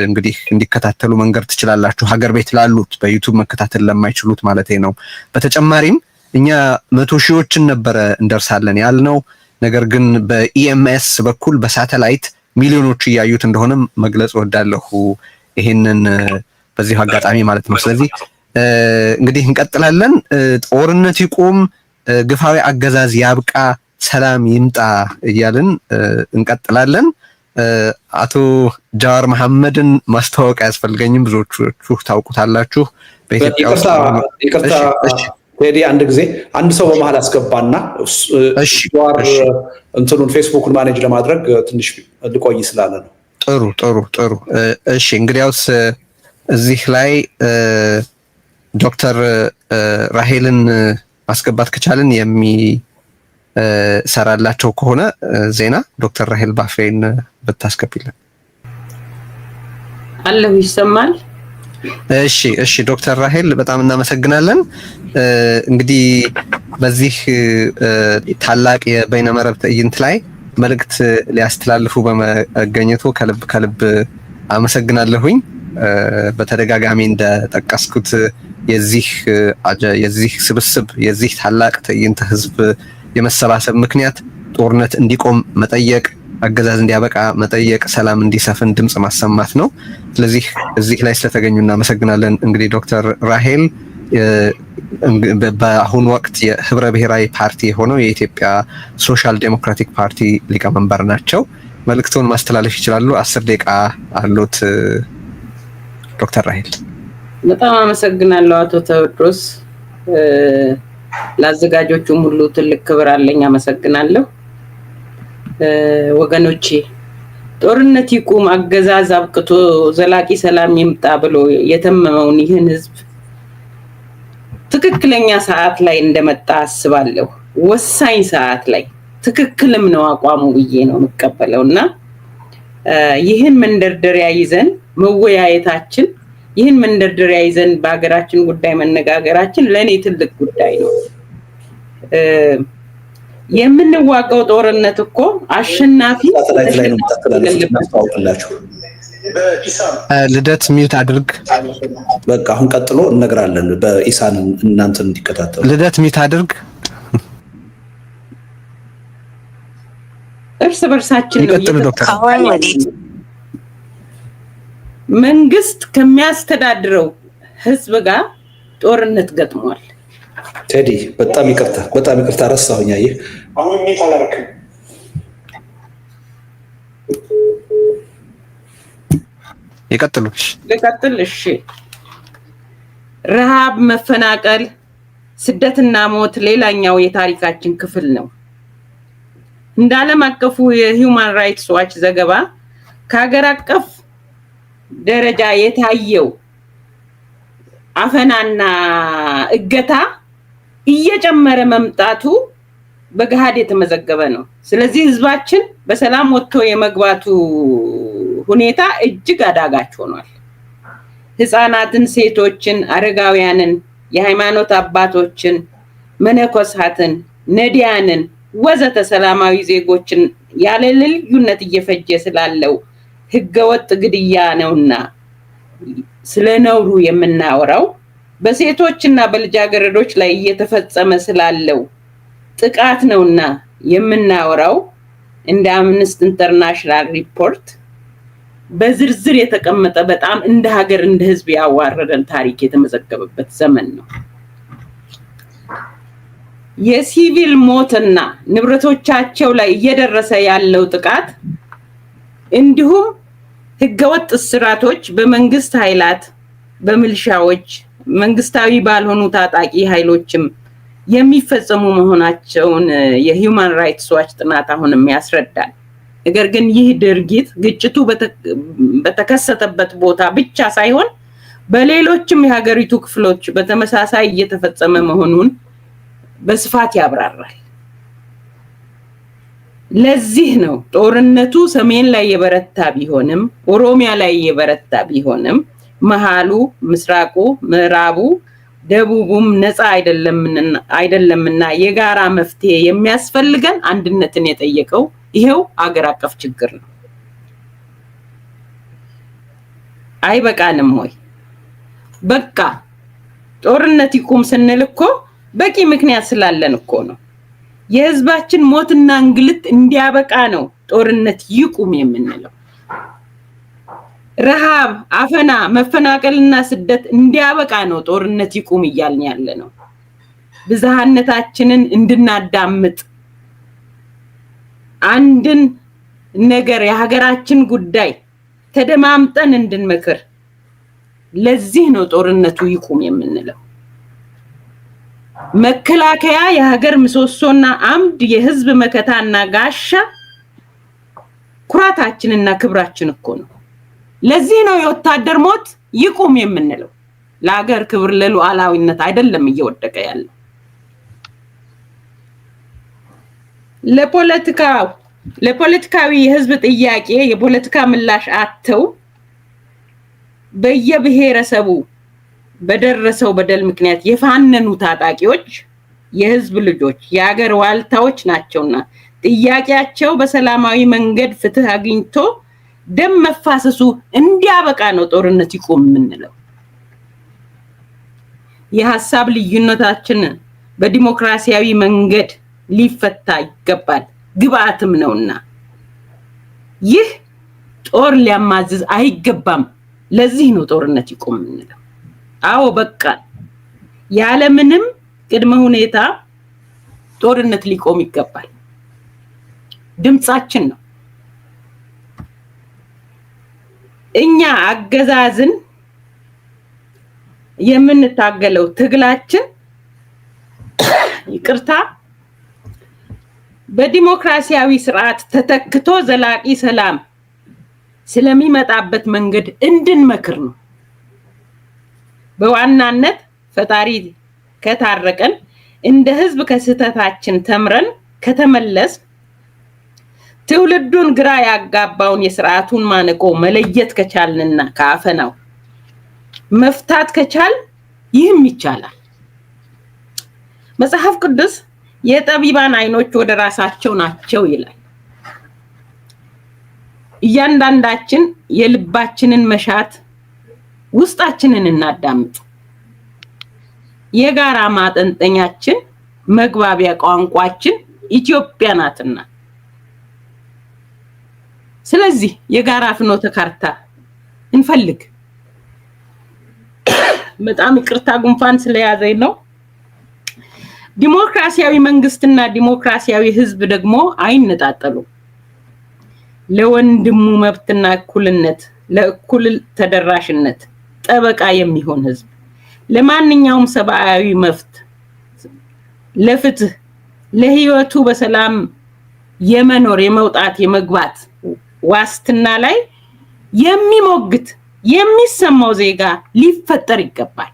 እንግዲህ እንዲከታተሉ መንገር ትችላላችሁ፣ ሀገር ቤት ላሉት በዩቲዩብ መከታተል ለማይችሉት ማለት ነው። በተጨማሪም እኛ 100 ሺዎችን ነበረ እንደርሳለን ያልነው፣ ነገር ግን በኢኤምኤስ በኩል በሳተላይት ሚሊዮኖች እያዩት እንደሆነ መግለጽ ወዳለሁ ይሄንን በዚህ አጋጣሚ ማለት ነው። ስለዚህ እንግዲህ እንቀጥላለን። ጦርነት ይቁም፣ ግፋዊ አገዛዝ ያብቃ፣ ሰላም ይምጣ እያልን እንቀጥላለን። አቶ ጃዋር መሐመድን ማስተዋወቅ አያስፈልገኝም፣ ብዙዎቹ ታውቁታላችሁ። በኢትዮጵያ ውስጥ ይቅርታ ቴዲ፣ አንድ ጊዜ አንድ ሰው በመሃል አስገባና ጃዋር እንትኑን ፌስቡክን ማኔጅ ለማድረግ ትንሽ ልቆይ ስላለ ነው። ጥሩ። እሺ እንግዲያውስ እዚህ ላይ ዶክተር ራሄልን ማስገባት ከቻልን የሚሰራላቸው ከሆነ ዜና ዶክተር ራሄል ባፌን ብታስገቢልን። አለሁ ይሰማል? እሺ ዶክተር ራሄል በጣም እናመሰግናለን። እንግዲህ በዚህ ታላቅ የበይነመረብ ትዕይንት ላይ መልእክት ሊያስተላልፉ በመገኘቱ ከልብ አመሰግናለሁኝ። በተደጋጋሚ እንደጠቀስኩት የዚህ ስብስብ የዚህ ታላቅ ትዕይንተ ህዝብ የመሰባሰብ ምክንያት ጦርነት እንዲቆም መጠየቅ፣ አገዛዝ እንዲያበቃ መጠየቅ፣ ሰላም እንዲሰፍን ድምጽ ማሰማት ነው። ስለዚህ እዚህ ላይ ስለተገኙ እናመሰግናለን። እንግዲህ ዶክተር ራሄል በአሁኑ ወቅት የህብረ ብሔራዊ ፓርቲ የሆነው የኢትዮጵያ ሶሻል ዴሞክራቲክ ፓርቲ ሊቀመንበር ናቸው። መልእክቱን ማስተላለፍ ይችላሉ። 10 ደቂቃ አሉት ዶክተር ራሄል። በጣም አመሰግናለሁ አቶ ቴዎድሮስ። ለአዘጋጆቹም ሁሉ ትልቅ ክብር አለኝ፣ አመሰግናለሁ። ወገኖቼ ጦርነት ይቁም፣ አገዛዝ አብቅቶ ዘላቂ ሰላም ይምጣ ብሎ የተመመውን ይህን ህዝብ ትክክለኛ ሰዓት ላይ እንደመጣ አስባለሁ። ወሳኝ ሰዓት ላይ ትክክልም ነው አቋሙ ብዬ ነው የምቀበለውና ይህን መንደርደሪያ ይዘን መወያየታችን፣ ይህን መንደርደሪያ ይዘን በሀገራችን ጉዳይ መነጋገራችን ለኔ ትልቅ ጉዳይ ነው። የምንዋጋው ጦርነት እኮ አሸናፊ ልደት ሚውት አድርግ። በቃ አሁን ቀጥሎ እነግራለን በኢሳን እናንተን እንዲከታተሉ። ልደት ሚውት አድርግ። እርስ በርሳችን ነው መንግስት ከሚያስተዳድረው ህዝብ ጋር ጦርነት ገጥሟል። ቴዲ በጣም ይቅርታ ረሳሁኝ። አየህ አሁን ምን ታላርክ ይቀጥል። እሺ ረሃብ፣ መፈናቀል፣ ስደትና ሞት ሌላኛው የታሪካችን ክፍል ነው። እንደ ዓለም አቀፉ የሂውማን ራይትስ ዋች ዘገባ ከሀገር አቀፍ ደረጃ የታየው አፈናና እገታ እየጨመረ መምጣቱ በገሃድ የተመዘገበ ነው። ስለዚህ ህዝባችን በሰላም ወጥቶ የመግባቱ ሁኔታ እጅግ አዳጋች ሆኗል። ህፃናትን፣ ሴቶችን፣ አረጋውያንን፣ የሃይማኖት አባቶችን፣ መነኮሳትን፣ ነዲያንን ወዘተ ሰላማዊ ዜጎችን ያለ ልዩነት እየፈጀ ስላለው ህገወጥ ግድያ ነውና ስለነውሩ የምናወራው። በሴቶችና በልጃገረዶች ላይ እየተፈጸመ ስላለው ጥቃት ነውና የምናወራው። እንደ አምነስቲ ኢንተርናሽናል ሪፖርት በዝርዝር የተቀመጠ በጣም እንደ ሀገር እንደ ህዝብ ያዋረደን ታሪክ የተመዘገበበት ዘመን ነው። የሲቪል ሞትና ንብረቶቻቸው ላይ እየደረሰ ያለው ጥቃት እንዲሁም ህገወጥ እስራቶች በመንግስት ኃይላት፣ በሚሊሻዎች፣ መንግስታዊ ባልሆኑ ታጣቂ ኃይሎችም የሚፈጸሙ መሆናቸውን የሂውማን ራይትስ ዋች ጥናት አሁንም ያስረዳል። ነገር ግን ይህ ድርጊት ግጭቱ በተከሰተበት ቦታ ብቻ ሳይሆን በሌሎችም የሀገሪቱ ክፍሎች በተመሳሳይ እየተፈጸመ መሆኑን በስፋት ያብራራል። ለዚህ ነው ጦርነቱ ሰሜን ላይ የበረታ ቢሆንም ኦሮሚያ ላይ የበረታ ቢሆንም መሃሉ፣ ምስራቁ፣ ምዕራቡ፣ ደቡቡም ነፃ አይደለምና የጋራ መፍትሄ የሚያስፈልገን አንድነትን የጠየቀው ይሄው አገር አቀፍ ችግር ነው። አይበቃንም ወይ? በቃ ጦርነት ይቁም ስንል እኮ በቂ ምክንያት ስላለን እኮ ነው። የህዝባችን ሞትና እንግልት እንዲያበቃ ነው ጦርነት ይቁም የምንለው። ረሃብ፣ አፈና፣ መፈናቀልና ስደት እንዲያበቃ ነው ጦርነት ይቁም እያልን ያለ ነው። ብዝሃነታችንን እንድናዳምጥ አንድን ነገር የሀገራችን ጉዳይ ተደማምጠን እንድንመክር ለዚህ ነው ጦርነቱ ይቁም የምንለው። መከላከያ የሀገር ምሰሶና አምድ የህዝብ መከታና ጋሻ ኩራታችንና ክብራችን እኮ ነው። ለዚህ ነው የወታደር ሞት ይቁም የምንለው። ለሀገር ክብር ለሉዓላዊነት አይደለም እየወደቀ ያለው። ለፖለቲካዊ የህዝብ ጥያቄ የፖለቲካ ምላሽ አጥተው በየብሔረሰቡ በደረሰው በደል ምክንያት የፋነኑ ታጣቂዎች የህዝብ ልጆች የሀገር ዋልታዎች ናቸውና ጥያቄያቸው በሰላማዊ መንገድ ፍትህ አግኝቶ ደም መፋሰሱ እንዲያበቃ ነው ጦርነት ይቁም የምንለው። የሐሳብ ልዩነታችን በዲሞክራሲያዊ መንገድ ሊፈታ ይገባል፣ ግብአትም ነውና ይህ ጦር ሊያማዝዝ አይገባም። ለዚህ ነው ጦርነት ይቁም የምንለው። አዎ በቃ ያለምንም ቅድመ ሁኔታ ጦርነት ሊቆም ይገባል። ድምጻችን ነው። እኛ አገዛዝን የምንታገለው ትግላችን ይቅርታ በዲሞክራሲያዊ ስርዓት ተተክቶ ዘላቂ ሰላም ስለሚመጣበት መንገድ እንድንመክር ነው። በዋናነት ፈጣሪ ከታረቀን እንደ ህዝብ ከስህተታችን ተምረን ከተመለስ ትውልዱን ግራ ያጋባውን የስርዓቱን ማነቆ መለየት ከቻልንና ካፈናው መፍታት ከቻል ይህም ይቻላል። መጽሐፍ ቅዱስ የጠቢባን አይኖች ወደ ራሳቸው ናቸው ይላል። እያንዳንዳችን የልባችንን መሻት ውስጣችንን እናዳምጥ። የጋራ ማጠንጠኛችን መግባቢያ ቋንቋችን ኢትዮጵያ ናትና ስለዚህ የጋራ ፍኖተ ካርታ እንፈልግ። በጣም ይቅርታ ጉንፋን ስለያዘኝ ነው። ዲሞክራሲያዊ መንግስትና ዲሞክራሲያዊ ህዝብ ደግሞ አይነጣጠሉም። ለወንድሙ መብትና እኩልነት፣ ለእኩል ተደራሽነት ጠበቃ የሚሆን ህዝብ ለማንኛውም ሰብአዊ መብት፣ ለፍትህ፣ ለህይወቱ በሰላም የመኖር የመውጣት የመግባት ዋስትና ላይ የሚሞግት የሚሰማው ዜጋ ሊፈጠር ይገባል።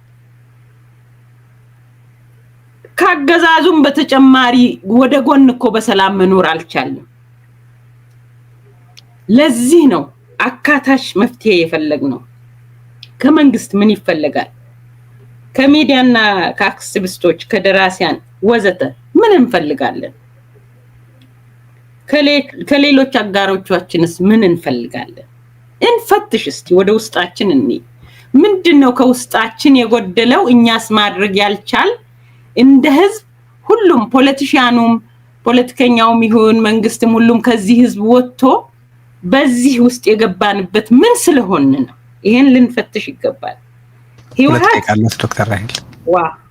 ካገዛዙም በተጨማሪ ወደ ጎን እኮ በሰላም መኖር አልቻለም። ለዚህ ነው አካታች መፍትሄ የፈለግነው። ከመንግስት ምን ይፈልጋል? ከሚዲያና ከአክቲቪስቶች ከደራሲያን ወዘተ ምን እንፈልጋለን? ከሌሎች አጋሮቻችንስ ምን እንፈልጋለን? እንፈትሽ እስቲ፣ ወደ ውስጣችን እንይ። ምንድነው ከውስጣችን የጎደለው? እኛስ ማድረግ ያልቻል እንደ ህዝብ ሁሉም ፖለቲሻኑም ፖለቲከኛውም ይሁን መንግስትም ሁሉም ከዚህ ህዝብ ወጥቶ በዚህ ውስጥ የገባንበት ምን ስለሆነ ነው? ይሄን ልንፈትሽ ይገባል።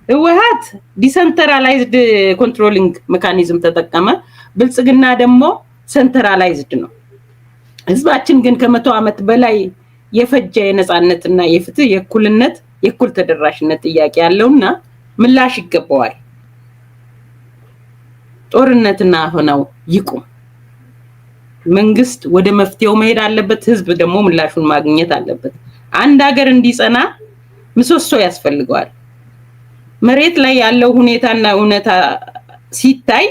ህወሓት ዲሰንትራላይዝድ ኮንትሮሊንግ ሜካኒዝም ተጠቀመ። ብልጽግና ደግሞ ሴንትራላይዝድ ነው። ህዝባችን ግን ከ100 ዓመት በላይ የፈጀ የነጻነትና የፍትህ የእኩልነት የእኩል ተደራሽነት ጥያቄ ያለውና ምላሽ ይገባዋል። ጦርነትና አፈናው ይቁም። መንግስት ወደ መፍትሄው መሄድ አለበት። ህዝብ ደግሞ ምላሹን ማግኘት አለበት። አንድ ሀገር እንዲጸና ምሰሶ ያስፈልገዋል። መሬት ላይ ያለው ሁኔታና እውነታ ሲታይ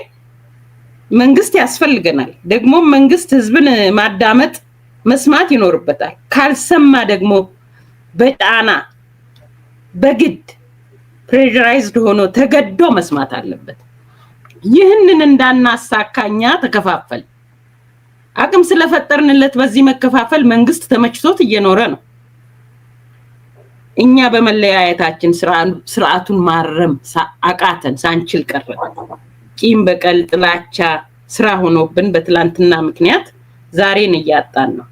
መንግስት ያስፈልገናል። ደግሞ መንግስት ህዝብን ማዳመጥ መስማት ይኖርበታል። ካልሰማ ደግሞ በጫና በግድ ፕሬሸራይዝድ ሆኖ ተገዶ መስማት አለበት። ይህንን እንዳናሳካኛ ተከፋፈል አቅም ስለፈጠርንለት በዚህ መከፋፈል መንግስት ተመችቶት እየኖረ ነው። እኛ በመለያየታችን ስርዓቱን ማረም አቃተን፣ ሳንችል ቀረ። ቂም በቀል ጥላቻ ስራ ሆኖብን በትላንትና ምክንያት ዛሬን እያጣን ነው።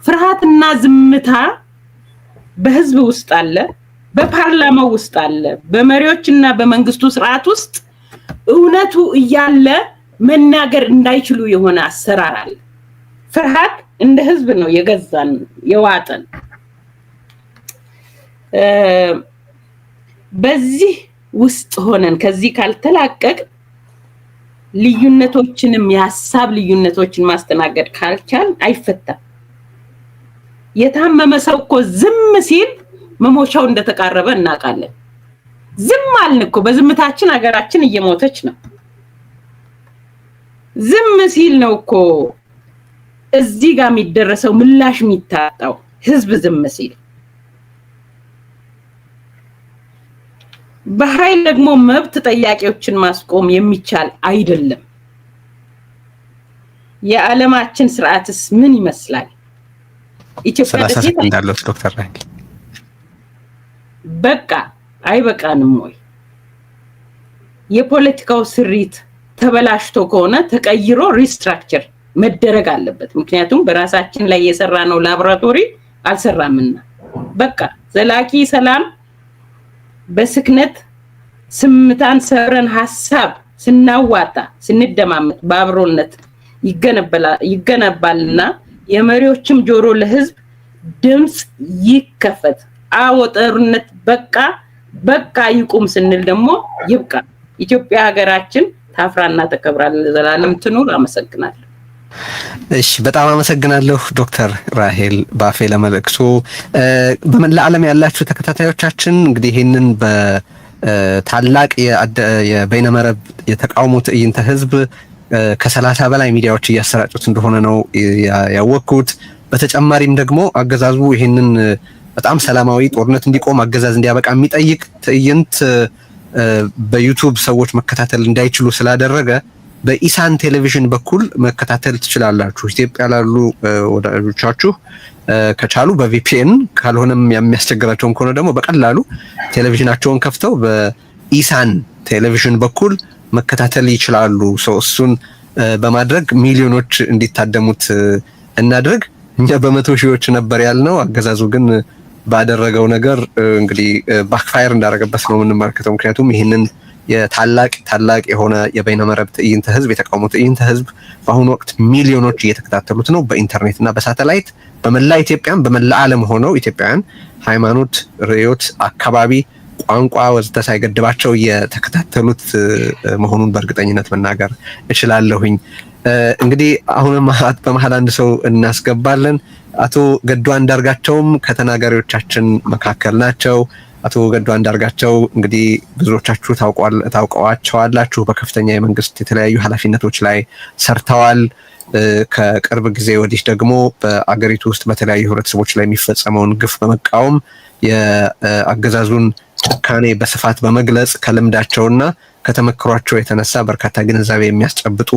ፍርሃትና ዝምታ በህዝብ ውስጥ አለ፣ በፓርላማው ውስጥ አለ፣ በመሪዎችና በመንግስቱ ስርዓት ውስጥ እውነቱ እያለ መናገር እንዳይችሉ የሆነ አሰራር አለ። ፍርሃት እንደ ህዝብ ነው የገዛን የዋጠን። በዚህ ውስጥ ሆነን ከዚህ ካልተላቀቅ ልዩነቶችንም የሐሳብ ልዩነቶችን ማስተናገድ ካልቻል አይፈታም። የታመመ ሰው እኮ ዝም ሲል መሞቻው እንደተቃረበ እናውቃለን። ዝም አልን እኮ በዝምታችን ሀገራችን እየሞተች ነው። ዝም ሲል ነው እኮ እዚህ ጋር የሚደረሰው ምላሽ የሚታጣው። ህዝብ ዝም ሲል በኃይል ደግሞ መብት ጠያቂዎችን ማስቆም የሚቻል አይደለም። የዓለማችን ስርዓትስ ምን ይመስላል? ኢትዮጵያ እንዳለው ዶክተር ራሂል በቃ አይበቃንም ወይ? የፖለቲካው ስሪት ተበላሽቶ ከሆነ ተቀይሮ ሪስትራክቸር መደረግ አለበት። ምክንያቱም በራሳችን ላይ የሰራነው ላቦራቶሪ አልሰራምና። በቃ ዘላቂ ሰላም በስክነት ስምታን ሰብረን ሐሳብ ስናዋጣ ስንደማመጥ በአብሮነት ይገነባልና የመሪዎችም ጆሮ ለህዝብ ድምጽ ይከፈት። አዎ ጦርነት በቃ ይቁም ስንል ደግሞ ይብቃ። ኢትዮጵያ ሀገራችን ታፍራና ተከብራ ለዘላለም ትኑር። አመሰግናለሁ። እሺ በጣም አመሰግናለሁ ዶክተር ራሄል ባፌ ለመልእክቱ። በመላ ዓለም ያላችሁ ተከታታዮቻችን እንግዲህ ይሄንን በታላቅ የበይነመረብ የተቃውሞ ትዕይንተ ህዝብ ከ30 በላይ ሚዲያዎች እያሰራጩት እንደሆነ ነው ያወቅኩት። በተጨማሪም ደግሞ አገዛዙ ይሄንን በጣም ሰላማዊ ጦርነት እንዲቆም አገዛዝ እንዲያበቃ የሚጠይቅ ትዕይንት በዩቲዩብ ሰዎች መከታተል እንዳይችሉ ስላደረገ በኢሳን ቴሌቪዥን በኩል መከታተል ትችላላችሁ። ኢትዮጵያ ላሉ ወዳጆቻችሁ ከቻሉ በቪፒኤን ካልሆነም የሚያስቸግራቸውን ከሆነ ደግሞ በቀላሉ ቴሌቪዥናቸውን ከፍተው በኢሳን ቴሌቪዥን በኩል መከታተል ይችላሉ። እሱን በማድረግ ሚሊዮኖች እንዲታደሙት እናድርግ። እኛ በመቶ ሺዎች ነበር ያልነው። አገዛዙ ግን ባደረገው ነገር እንግዲህ ባክፋየር እንዳደረገበት ነው የምንመለከተው። ምክንያቱም ይህንን ታላቅ የሆነ የበይነመረብ ትዕይንተ ህዝብ የተቃውሞ ትዕይንተ ህዝብ በአሁኑ ወቅት ሚሊዮኖች እየተከታተሉት ነው፣ በኢንተርኔትና በሳተላይት በመላ ኢትዮጵያም በመላ ዓለም ሆነው ኢትዮጵያውያን ሃይማኖት፣ ርዕዮት፣ አካባቢ፣ ቋንቋ ወዘተ ሳይገድባቸው እየተከታተሉት መሆኑን በእርግጠኝነት መናገር እችላለሁኝ። እንግዲህ አሁንም በመሀል አንድ ሰው እናስገባለን። አቶ ገዱ አንዳርጋቸውም ከተናጋሪዎቻችን መካከል ናቸው። አቶ ገዱ አንዳርጋቸው እንግዲህ ብዙዎቻችሁ ታውቀዋቸዋላችሁ። በከፍተኛ የመንግስት የተለያዩ ኃላፊነቶች ላይ ሰርተዋል። ከቅርብ ጊዜ ወዲህ ደግሞ በአገሪቱ ውስጥ በተለያዩ ህብረተሰቦች ላይ የሚፈጸመውን ግፍ በመቃወም የአገዛዙን ጭካኔ በስፋት በመግለጽ ከልምዳቸውና ከተመክሯቸው የተነሳ በርካታ ግንዛቤ የሚያስጨብጡ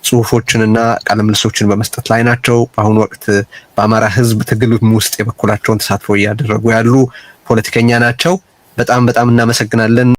ጽሁፎችንና ቃለምልሶችን በመስጠት ላይ ናቸው። በአሁኑ ወቅት በአማራ ህዝብ ትግልም ውስጥ የበኩላቸውን ተሳትፎ እያደረጉ ያሉ ፖለቲከኛ ናቸው። በጣም እናመሰግናለን።